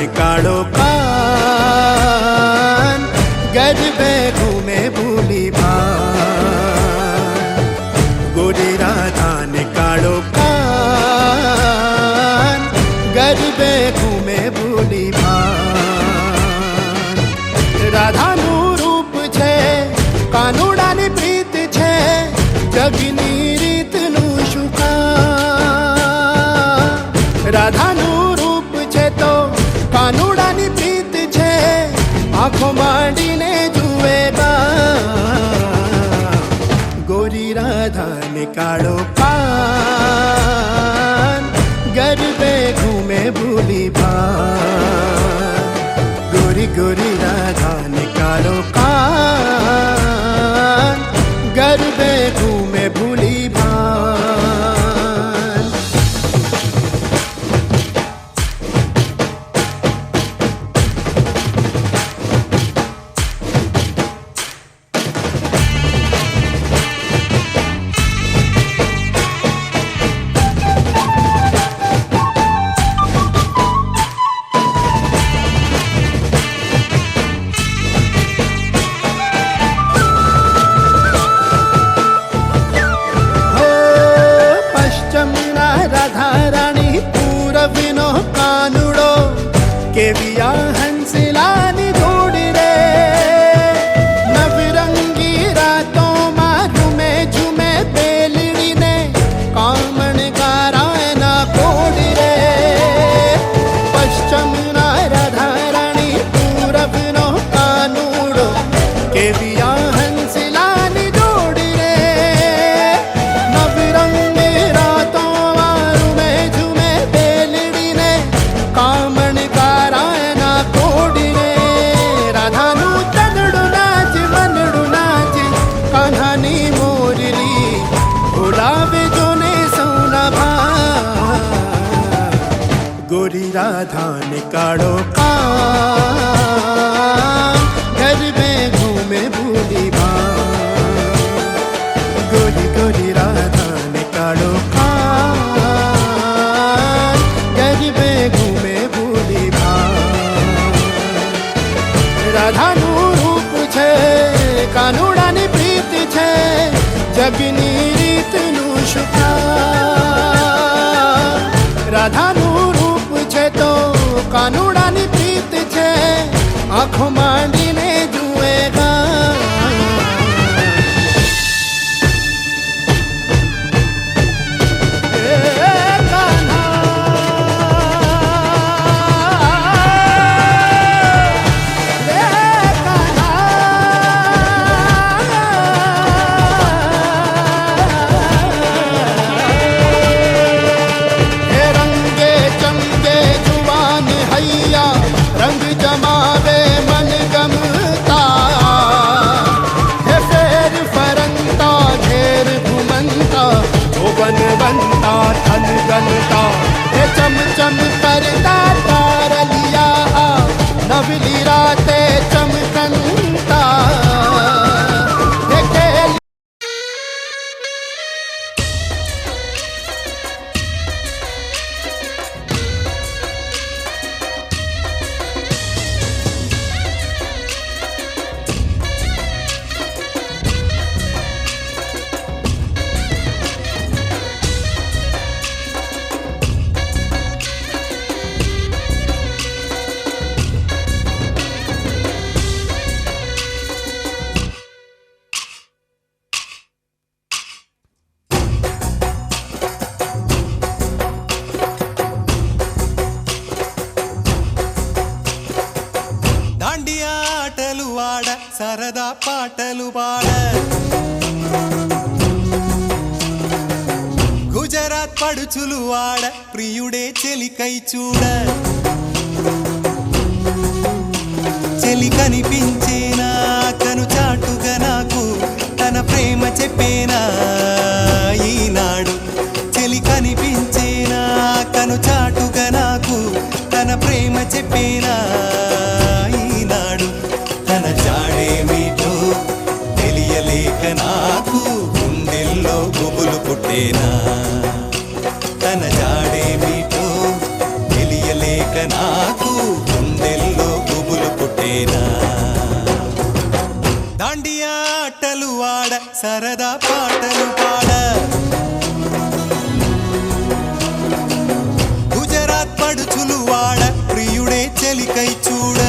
निकालो कान, गरबे घूमे भूली भान। गोरी राधा निकालो कान, गरबे घूमे भूली भान। राधाનું રૂપ છે કાનુડાની પ્રીત છે, જગની રીતનું શું કામ। રાધાનું રૂપ છે તો કાનુડાની પ્રીત છે, આંખો માંડીને જુએગા। ગોરી રાધા નિકાળો કાન, ગરબે ઘૂમે ભૂલી ભાન। गोरी गोरी राधा निकालो कान, गरबे घूमे भूली भान। राधा राणी पूरविनो कानुडो, केविया हंसिलानी जोड़ी रे। नवरंगी रातों मारुमे झुमे बेलड़ी ने, कामण गारायना कोड़ी रे। पश्चिम ना राधा राणी पूरविनो कानुडो, केविया हंसिलानी जोड़ी रे। नवरंगी कामण गारायना कोडी रे। राधानु तगड़ु नाच मनड़ु नाच, कान्हानी मोरली भुलावे जोने सौना भान। गोरी राधा निकालो कान, गरबे घूमे भूली भान। गोरी गोरी राधा निकालो कान, गरबे घूमे भूली भान। राधानु रूप छे कानुडानी प्रीत छे, जगनी રીતનું શું કામ। રાધાનું રૂપ છે તો કાનુડાની પ્રીત છે, આંખો માંડીને જુએગા। रंग जमावे मन गमता, हे फेर फरंता घेर घुमंता, जोबन बनता थन गनता। हे चम चम करता तार लिया, नवली राते चमकंता। సరదా పాటలు పాడ, గుజరాత్ పడుచులు వాడ, ప్రియుడే చెలికై చూడ। చెలి కనిపించేనా కను చాటుగా నాకు, తన ప్రేమ చెప్పేనా ఈనాడు। చెలి కనిపించేనా కను చాటుగా నాకు, తన ప్రేమ చెప్పేనా ఈనాడు। తన జాడేమిటో తెలియలేక నాకు, గుండెల్లో గుబులు పుట్టేనా। తన జాడేమిటో తెలియలేక నాకు, పుట్టేనా దాండియా ఆటలు ఆడ సరదా పాటలు పాడ గుజరాత్ పడుచులు వాడ ప్రియుడే చెలికై చూడ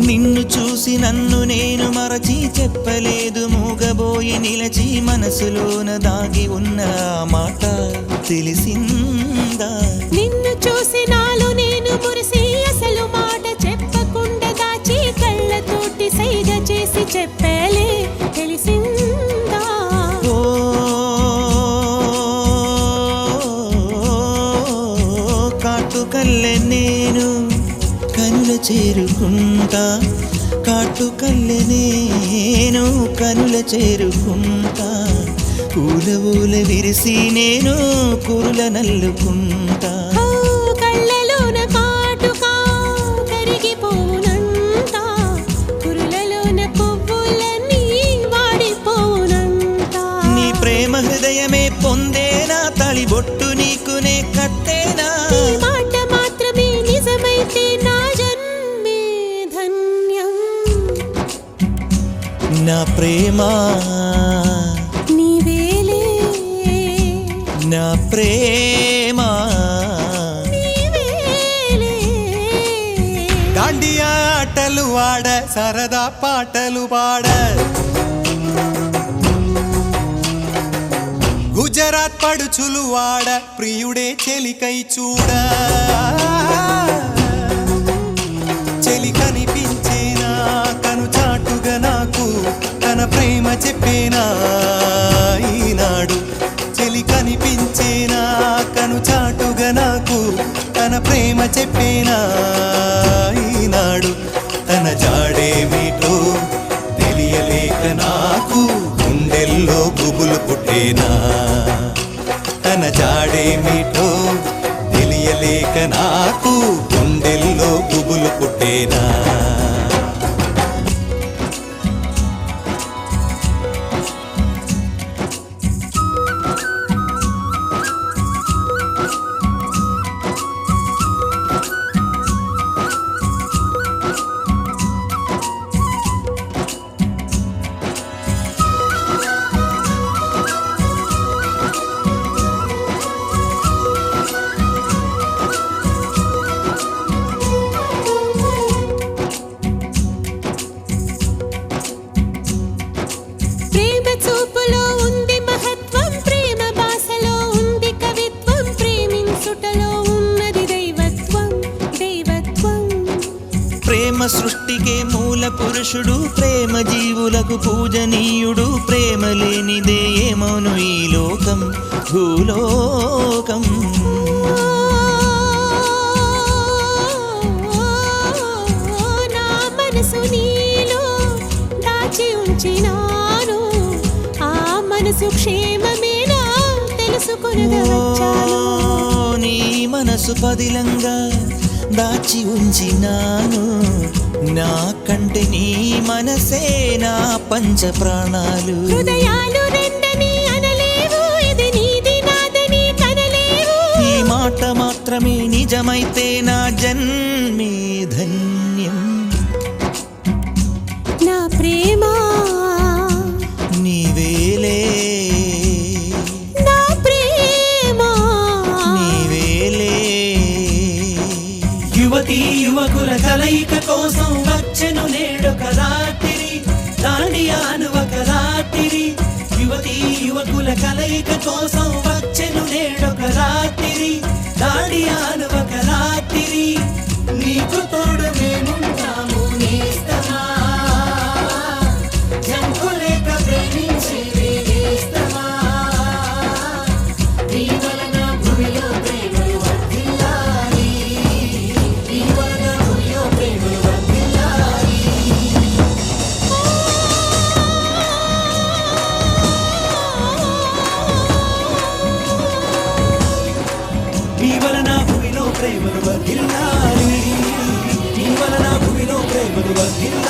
నిన్ను చూసి నన్ను నేను మరచి చెప్పలేదు మూగబోయి నిలచి మనసులోన దాగి ఉన్న మాట తెలిసిందా నిన్ను చూసి నాలో నేను మురిసి అసలు మాట చెప్పకుండా దాచి కళ్ళతోటి సైగ చేసి చెప్పలే తెలిసిందా ఓ కాటుకల్లె నేను కనుల చేరుకుంటా కాటుకల్లె నేను కనుల చేరుకుంటా పూల ఊల విరిసి నేను కురుల నల్లుకుంటా కళ్ళలోన కాటుకా కరిగిపోనంత కురులలోన పువ్వులన్నీ వాడిపోనంత నీ ప్రేమ హృదయమే పొందేనా తళిబొట్టు నీకునే కట్టేనా ఈ మాట మాత్రమే నిజమైతే నా జన్మే ధన్యం నా ప్రేమ నీవేలే నా ప్రేమ నీవేలే దాండియా ఆటలు ఆడ సరదా పాటలు పాడ గుజరాత్ పడుచులు వాడ ప్రియుడే చెలికై చూడ చెలి కనిపించేనా కను చాటుగా నాకు తన ప్రేమ చెప్పేనా ఈనాడు చెలి కనిపించేనా కను చాటుగా నాకు తన ప్రేమ చెప్పేనా ఈనాడు తన జాడేమిటో తెలియలేక నాకు గుండెల్లో గుబులు పుట్టేనా తన జాడేమిటో తెలియలేక నాకు గుండెల్లో గుబులు పుట్టేనా ప్రేమ చూపులో ఉంది మహత్వం ప్రేమ భాషలో ఉంది కవిత్వం ప్రేమించుటలో ఉన్నది దైవత్వం దైవత్వం ప్రేమ సృష్టికే మూల పురుషుడు ప్రేమ జీవులకు పూజనీయుడు ప్రేమ లేనిదే ఏమోను ఈ లోకం భూలోకం నా మనసు నీలో దాచి ఉంచినాను ఆ మనసు క్షేమమేనా తెలుసుకొనగవచ్చాను నీ మనసు పదిలంగా దాచి ఉంచినాను నా కంటే నీ మనసే నా పంచ ప్రాణాలు హృదయాలు రెండని అనలేవు ఇది నీది నాదని కనలేవు ఈ మాట మాత్రమే నిజమైతే నా జన్మే ధన్యం నా ప్రేమ నీవేలే నా ప్రేమ నీవేలే యువతీ యువకుల కలయిక కోసం వచ్చెను నేడొక రాత్రి దాండియాను ఒక రాత్రి యువతీ యువకుల కలయిక కోసం వచ్చెను నేడొక రాత్రి దాడి దాండియాను ఒక రాత్రి నీకు తోడు మేముంటాము నేస్తమా జంకులేక ప్రేమించి నేస్తమా నీ వలన భూమిలో ప్రేమలు వర్ధిల్లాలి నీ వలన భూమిలో ప్రేమలు వర్ధిల్లాలి నీ వలన భూమిలో ప్రేమలు వర్ధిల్లాలి నీ వలన భూమిలో ప్రేమలు వర్ధిల్లాలి